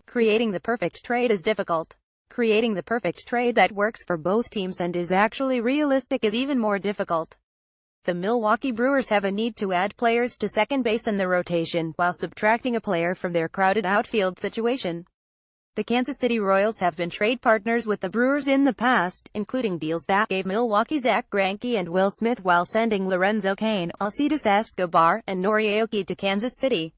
Creating the perfect trade is difficult. Creating the perfect trade that works for both teams and is actually realistic is even more difficult. The Milwaukee Brewers have a need to add players to second base in the rotation, while subtracting a player from their crowded outfield situation. The Kansas City Royals have been trade partners with the Brewers in the past, including deals that gave Milwaukee Zack Greinke and Will Smith while sending Lorenzo Cain, Alcides Escobar, and Nori Aoki to Kansas City.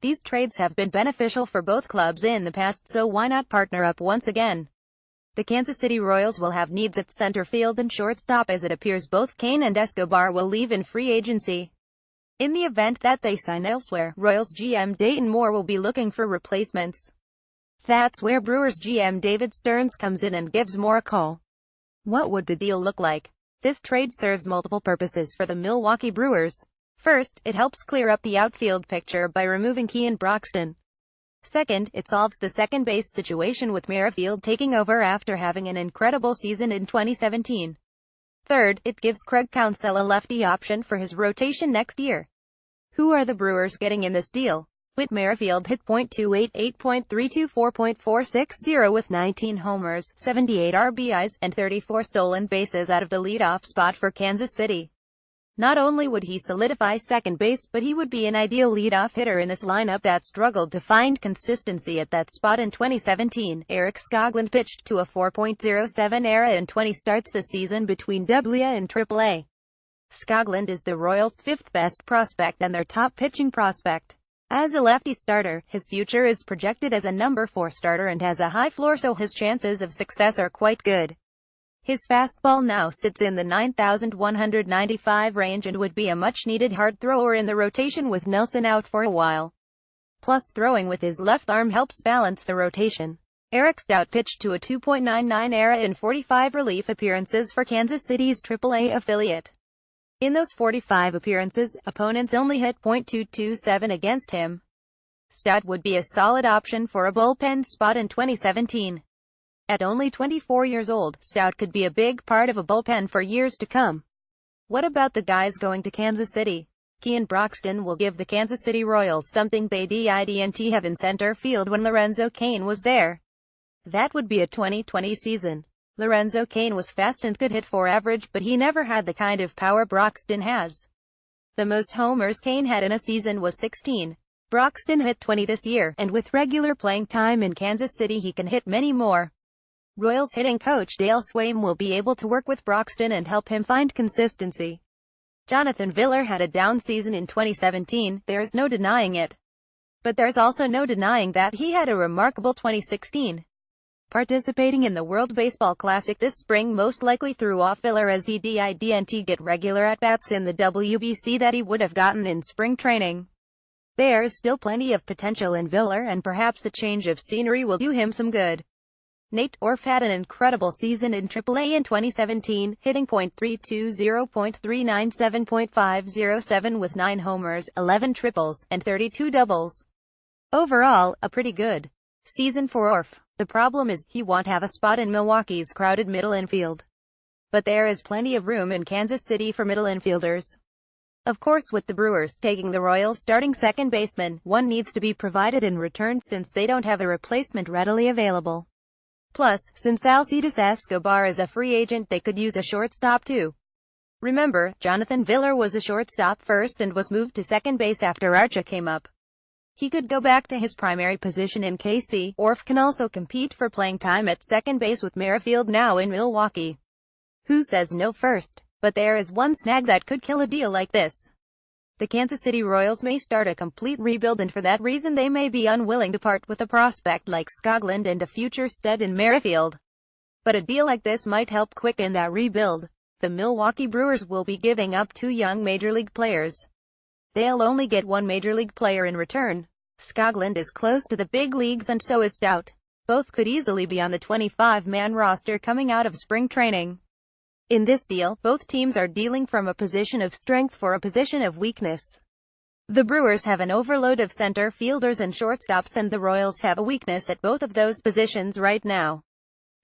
These trades have been beneficial for both clubs in the past, so why not partner up once again? The Kansas City Royals will have needs at center field and shortstop, as it appears both Cain and Escobar will leave in free agency. In the event that they sign elsewhere, Royals GM Dayton Moore will be looking for replacements. That's where Brewers GM David Stearns comes in and gives Moore a call. What would the deal look like? This trade serves multiple purposes for the Milwaukee Brewers. First, it helps clear up the outfield picture by removing Keon Broxton. Second, it solves the second base situation with Merrifield taking over after having an incredible season in 2017. Third, it gives Craig Counsell a lefty option for his rotation next year. Who are the Brewers getting in this deal? Whit Merrifield hit .288, .324, .460 with 19 homers, 78 RBIs, and 34 stolen bases out of the leadoff spot for Kansas City. Not only would he solidify second base, but he would be an ideal leadoff hitter in this lineup that struggled to find consistency at that spot in 2017. Eric Skoglund pitched to a 4.07 ERA in 20 starts this season between AA and AAA. Skoglund is the Royals' fifth best prospect and their top pitching prospect. As a lefty starter, his future is projected as a number 4 starter and has a high floor, so his chances of success are quite good. His fastball now sits in the 9,195 range and would be a much-needed hard thrower in the rotation with Nelson out for a while. Plus, throwing with his left arm helps balance the rotation. Eric Stout pitched to a 2.99 ERA in 45 relief appearances for Kansas City's AAA affiliate. In those 45 appearances, opponents only hit .227 against him. Stout would be a solid option for a bullpen spot in 2017. At only 24 years old, Stout could be a big part of a bullpen for years to come. What about the guys going to Kansas City? Keon Broxton will give the Kansas City Royals something they didn't have in center field when Lorenzo Cain was there. That would be a 2020 season. Lorenzo Cain was fast and could hit for average, but he never had the kind of power Broxton has. The most homers Cain had in a season was 16. Broxton hit 20 this year, and with regular playing time in Kansas City he can hit many more. Royals hitting coach Dale Swaim will be able to work with Broxton and help him find consistency. Jonathan Villar had a down season in 2017, there's no denying it. But there's also no denying that he had a remarkable 2016. Participating in the World Baseball Classic this spring most likely threw off Villar, as he didn't get regular at-bats in the WBC that he would have gotten in spring training. There's still plenty of potential in Villar, and perhaps a change of scenery will do him some good. Nate Orf had an incredible season in AAA in 2017, hitting .320, .397, .507 with 9 homers, 11 triples, and 32 doubles. Overall, a pretty good season for Orf. The problem is, he won't have a spot in Milwaukee's crowded middle infield. But there is plenty of room in Kansas City for middle infielders. Of course, with the Brewers taking the Royals starting second baseman, one needs to be provided in return since they don't have a replacement readily available. Plus, since Alcides Escobar is a free agent, they could use a shortstop too. Remember, Jonathan Villar was a shortstop first and was moved to second base after Archa came up. He could go back to his primary position in KC. Orf can also compete for playing time at second base with Merrifield now in Milwaukee. Who says no first? But there is one snag that could kill a deal like this. The Kansas City Royals may start a complete rebuild, and for that reason they may be unwilling to part with a prospect like Skoglund and a future stud in Merrifield. But a deal like this might help quicken that rebuild. The Milwaukee Brewers will be giving up 2 young major league players. They'll only get 1 major league player in return. Skoglund is close to the big leagues and so is Stout. Both could easily be on the 25-man roster coming out of spring training. In this deal, both teams are dealing from a position of strength for a position of weakness. The Brewers have an overload of center fielders and shortstops, and the Royals have a weakness at both of those positions right now.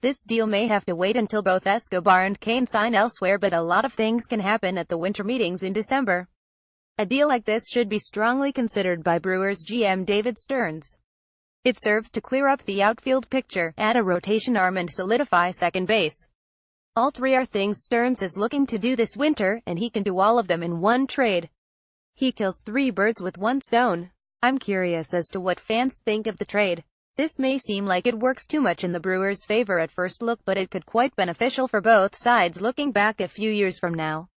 This deal may have to wait until both Escobar and Cain sign elsewhere, but a lot of things can happen at the winter meetings in December. A deal like this should be strongly considered by Brewers GM David Stearns. It serves to clear up the outfield picture, add a rotation arm and solidify second base. All three are things Stearns is looking to do this winter, and he can do all of them in one trade. He kills three birds with one stone. I'm curious as to what fans think of the trade. This may seem like it works too much in the Brewers' favor at first look, but it could quite beneficial for both sides looking back a few years from now.